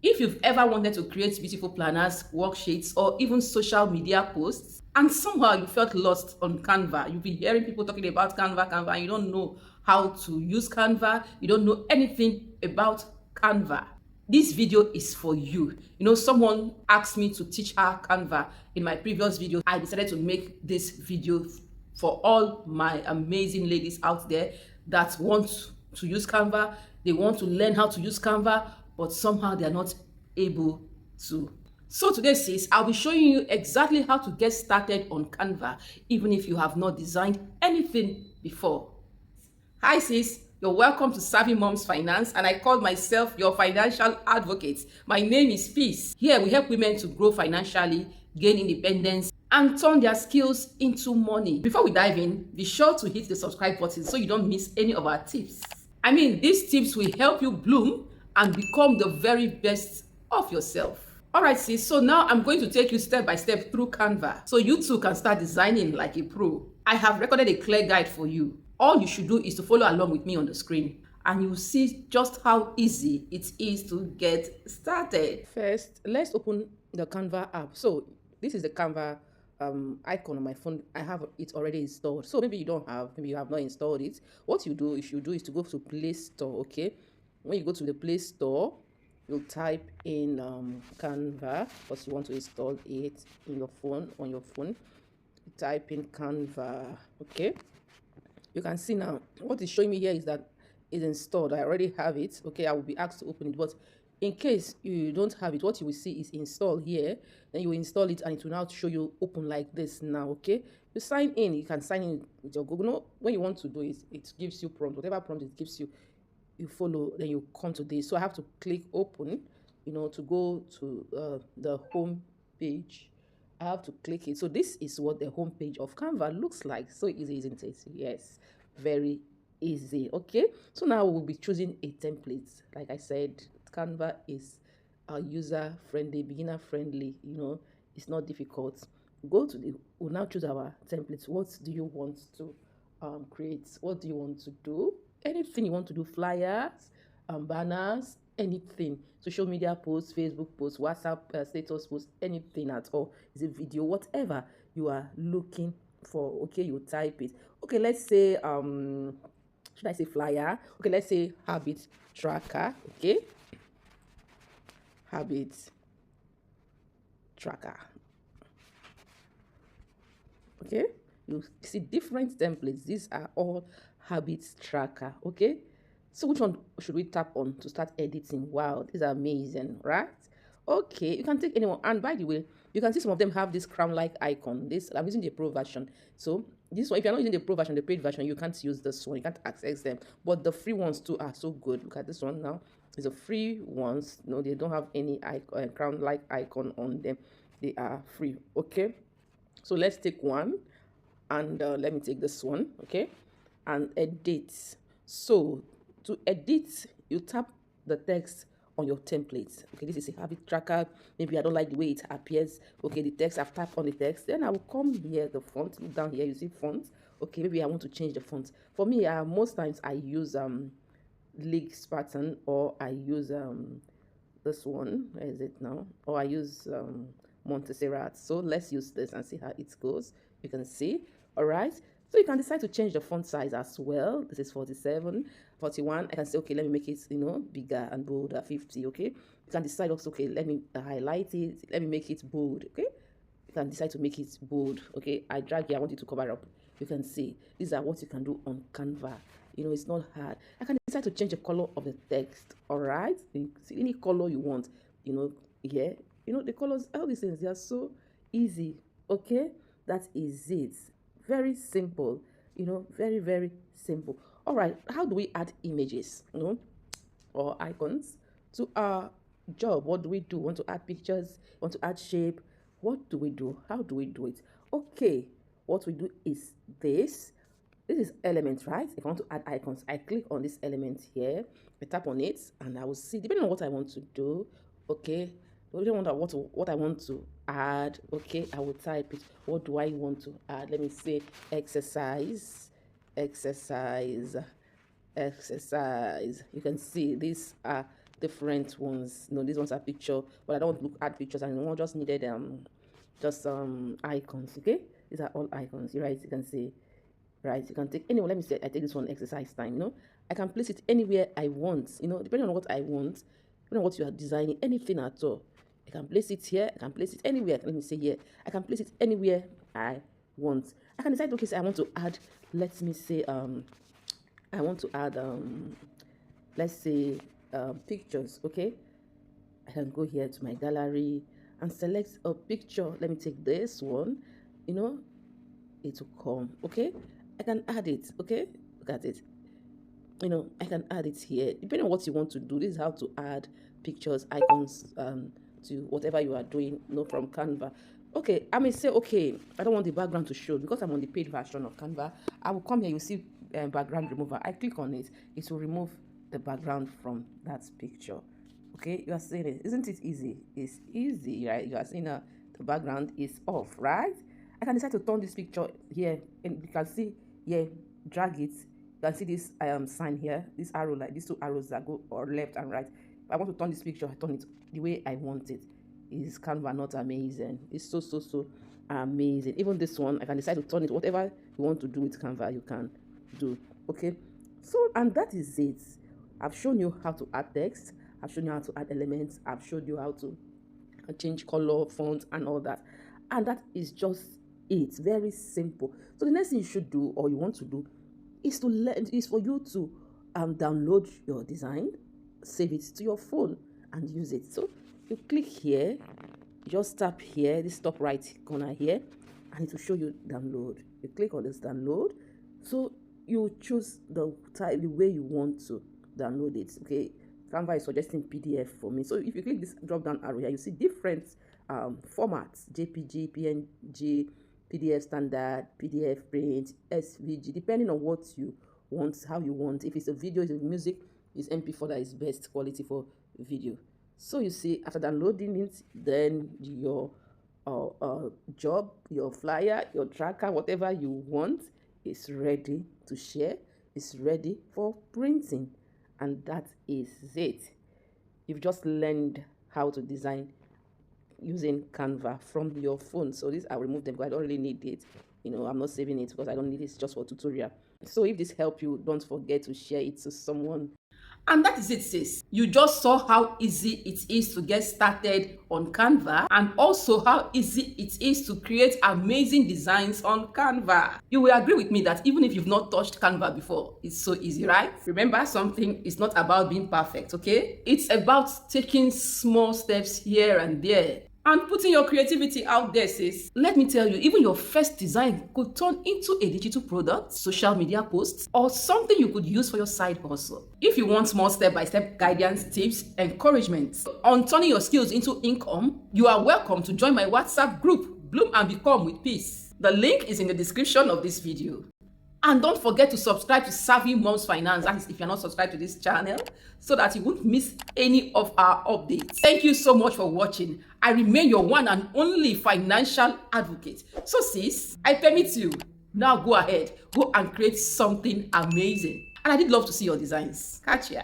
If you've ever wanted to create beautiful planners, worksheets, or even social media posts, and somehow you felt lost on Canva, you've been hearing people talking about Canva, and you don't know how to use Canva, you don't know anything about Canva. This video is for you. You know, someone asked me to teach her Canva in my previous video. I decided to make this video for all my amazing ladies out there that want to use Canva. They want to learn how to use Canva, but somehow they are not able to. So today, sis, I'll be showing you exactly how to get started on Canva, even if you have not designed anything before. Hi sis, you're welcome to Savvy Moms Finance, and I call myself your financial advocate. My name is Peace. Here we help women to grow financially, gain independence, and turn their skills into money. Before we dive in, be sure to hit the subscribe button so you don't miss any of our tips. I mean, these tips will help you bloom and become the very best of yourself. Alright sis, so now I'm going to take you step by step through Canva so you too can start designing like a pro. I have recorded a clear guide for you. All you should do is to follow along with me on the screen and you'll see just how easy it is to get started. First, let's open the Canva app. So this is the Canva icon on my phone. I have it already installed. So maybe you don't have, maybe you have not installed it. What you should do is to go to Play Store, okay? When you go to the Play Store, you'll type in Canva because you want to install it in your phone, on your phone. You type in Canva, okay? You can see now what is showing me here is that it's installed. I already have it, okay? I will be asked to open it, but in case you don't have it, what you will see is install here. Then you will install it and it will now show you open like this now, okay? You sign in, you can sign in with your Google. No, when you want to do it, it gives you prompt, whatever prompt it gives you, you follow, then you come to this. So I have to click open, you know, to go to the home page. I have to click it. So this is what the home page of Canva looks like. So easy, isn't it? Yes, very easy. Okay, so now we'll be choosing a template. Like I said, Canva is user friendly, beginner friendly. You know, it's not difficult. We'll now choose our templates. What do you want to create? What do you want to do? Anything you want to do, flyers, banners, anything, social media posts, Facebook posts, WhatsApp status posts, anything at all. Is a video, whatever you are looking for, okay? You type it. Okay, let's say should I say flyer? Okay, let's say habit tracker. Okay, habit tracker. Okay, you see different templates. These are all habits tracker. Okay, so which one should we tap on to start editing? Wow, these are amazing, right? Okay, you can take anyone. And by the way, you can see some of them have this crown-like icon. This, I'm using the pro version. So this one, if you're not using the pro version, the paid version, you can't use this one. You can't access them. But the free ones too are so good. Look at this one now. It's a free ones. No, they don't have any icon, crown-like icon on them. They are free. Okay. So let's take one. And let me take this one. Okay. And edit. So to edit, you tap the text on your template. Okay, this is a habit tracker. Maybe I don't like the way it appears. Okay, the text, I've tapped on the text. Then I will come here, the font. Look down here, you see font. Okay, maybe I want to change the font. For me, most times I use League Spartan, or I use this one. Where is it now? Or I use Montserrat. So let's use this and see how it goes. You can see. All right. So you can decide to change the font size as well. This is 47, 41. I can say, okay, let me make it, you know, bigger and bolder, 50, okay? You can decide also, okay, let me highlight it. Let me make it bold, okay? You can decide to make it bold, okay? I drag here, I want it to cover up. You can see, these are what you can do on Canva. You know, it's not hard. I can decide to change the color of the text, all right? You see any color you want, you know, here. You know, the colors, all these things, they are so easy, okay? That is it. Very simple, you know, very, very simple. All right, how do we add images, you know, or icons to our job? What do we do? Want to add pictures? Want to add shape? What do we do? How do we do it? Okay, what we do is this. This is elements, right? If I want to add icons, I click on this element here, I tap on it, and I will see, depending on what I want to do, okay, depending on what I want to add, okay, I will type it. What do I want to add? Let me say exercise. You can see these are different ones. These ones are picture, but I don't want to add pictures, and one just needed just icons. Okay, these are all icons, right? You can see, right? You can take anyone. Let me say I take this one, exercise time. I can place it anywhere I want. Depending on what I want, depending on what you are designing, anything at all. I can place it here. I can place it anywhere. Let me say here. I can place it anywhere I want. I can decide. Okay, so I want to add. Let me say I want to add let's say pictures. Okay, I can go here to my gallery and select a picture. Let me take this one. It will come. Okay, I can add it. Okay, look at it. I can add it here depending on what you want to do. This is how to add pictures, icons to whatever you are doing, from Canva. Okay, I may say, okay, I don't want the background to show because I'm on the paid version of Canva. I will come here, you see background remover. I click on it, it will remove the background from that picture. Okay, you are seeing it. Isn't it easy? It's easy, right? You are seeing the background is off, right? I can decide to turn this picture here, and you can see here, drag it. You can see this sign here, this arrow, like these two arrows that go or left and right. If I want to turn this picture, I turn it the way I want it. Is Canva not amazing? It's so amazing. Even this one, I can decide to turn it. Whatever you want to do with Canva, you can do. Okay, so and that is it. I've shown you how to add text. I've shown you how to add elements. I've showed you how to change color, font, and all that. And that is just it. Very simple. So the next thing you should do, or you want to do, is for you to download your design, save it to your phone, and use it. So you click here, just tap here, this top right corner here, and it will show you download. You click on this download. So you choose the type, the way you want to download it. Okay, Canva is suggesting PDF for me. So if you click this drop down arrow here, you see different formats: JPG, PNG, PDF standard, PDF print, SVG, depending on what you want, how you want. If it's a video, it's a music, it's MP4 that is best quality for video. So you see, after downloading it, then your job, your flyer, your tracker, whatever you want is ready to share, is ready for printing. And that is it. You've just learned how to design using Canva from your phone. So this, I'll remove them because I don't really need it. I'm not saving it because I don't need it. It's just for tutorial. So if this helped you, don't forget to share it to someone. And that is it, sis. You just saw how easy it is to get started on Canva, and also how easy it is to create amazing designs on Canva. You will agree with me that even if you've not touched Canva before, it's so easy, right? Remember, something is not about being perfect, okay? It's about taking small steps here and there and putting your creativity out there, sis. Let me tell you, even your first design could turn into a digital product, social media posts, or something you could use for your side hustle. If you want more step-by-step guidance, tips, encouragement on turning your skills into income, you are welcome to join my WhatsApp group, Bloom and Become with Peace. The link is in the description of this video. And don't forget to subscribe to Savvy Moms Finance, that is if you're not subscribed to this channel, so that you won't miss any of our updates. Thank you so much for watching. I remain your one and only financial advocate. So sis, I permit you. Now go ahead, go and create something amazing. And I did love to see your designs. Catch ya.